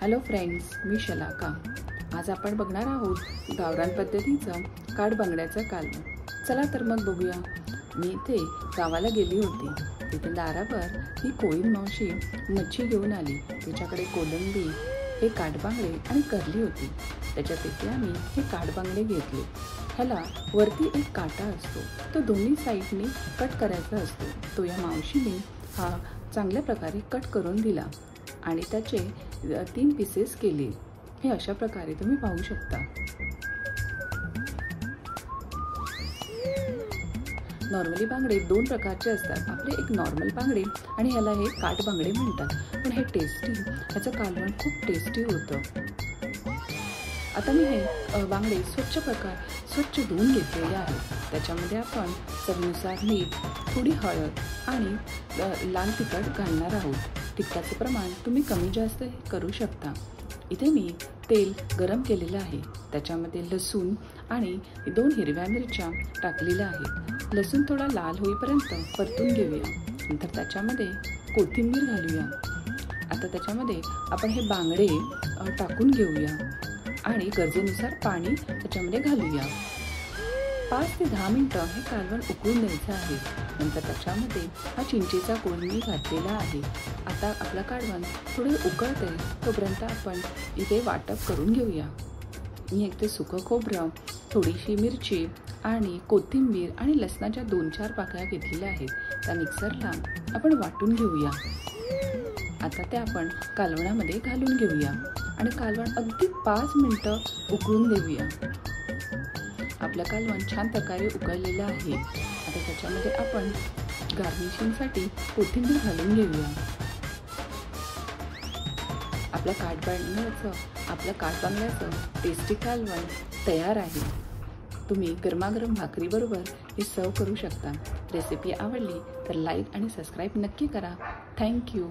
Hello friends, मी शलाका। आज आपण बघणार आहोत गावरान पद्धतीचं काठ बांगड्याचं कालवण। चला तर मग बघूया। मी इथे गावाला गेली होती। तिथे दारावर ही कोळी मावशी मच्छी घेऊन आली। तिच्याकडे कोलंबी, हे काठ बांगडे आणि करली होती। त्याच्यापैकी आम्ही हे काठ बांगडे घेतले। ह्याला वरती एक काटा असतो, तो दोन्ही साईडनी कट करायचा असतो। तो या मावशीने हा चांगल्या प्रकारे कट करून दिला आणि त्याचे 3 पीसेस केले। हे अशा प्रकारे तुम्ही पाहू शकता। नॉर्मली बांगडे 2 प्रकारचे असतात। आपले एक नॉर्मल बांगडे आणि ह्याला हे काठ बांगडे म्हणतात। पण हे टेस्टी, ह्याचं कालवण खूप टेस्टी होतं। आता मी हे बांगडे स्वच्छ धुवून घेतलेले आहेत। त्याच्यामध्ये आपण चवीनुसार मीठ, थोडी हळद आणि लाल तिखट घालणार आहोत। तिखटाचे प्रमाण तुम्ही कमी जास्त करू शकता। इथे मी तेल गरम केलेलं आहे। त्याच्यामध्ये लसूण आणि 2 हिरव्या मिरच्या टाकलेल्या आहेत। लसूण थोडा लाल होईपर्यंत परतून घेऊया। नंतर त्याच्यामध्ये कोथिंबीर घालूया। आता त्याच्यामध्ये आपण हे बांगडे टाकून घेऊया आणि गरजेनुसार पाणी त्याच्यामध्ये घालूया। 5 ते 10 मिनिटं हे कालवण उकळून द्यायचं आहे। नंतर त्याच्यामध्ये हा चिंचेचा कोळ मी घातलेला आहे। आता आपलं कालवण थोडे उकळते तोपर्यंत आपण इथे वाटप करून घेऊया। मी एक ते सुकं खोबरं, थोडीशी मिरची आणि कोथिंबीर आणि लसणाच्या 2-4 पाकळ्या घेतलेल्या आहेत। त्या मिक्सरला आपण वाटून घेऊया। आता ते आपण कालवणामध्ये घालून घेऊया आणि कालवण अगदी 5 मिनिटं उकळून देऊया। आपलं कालवण छान प्रकारे उकळलेलं आहे। आता त्याच्यामध्ये आपण गार्निशिंगसाठी कोथिंबीर घालून घेऊया। आपलं काठ बांगड्याचं टेस्टी कालवण तयार आहे। तुम्ही गरमागरम भाकरीबरोबर हे सर्व करू शकता। रेसिपी आवडली तर लाईक आणि सबस्क्राईब नक्की करा। थँक्यू।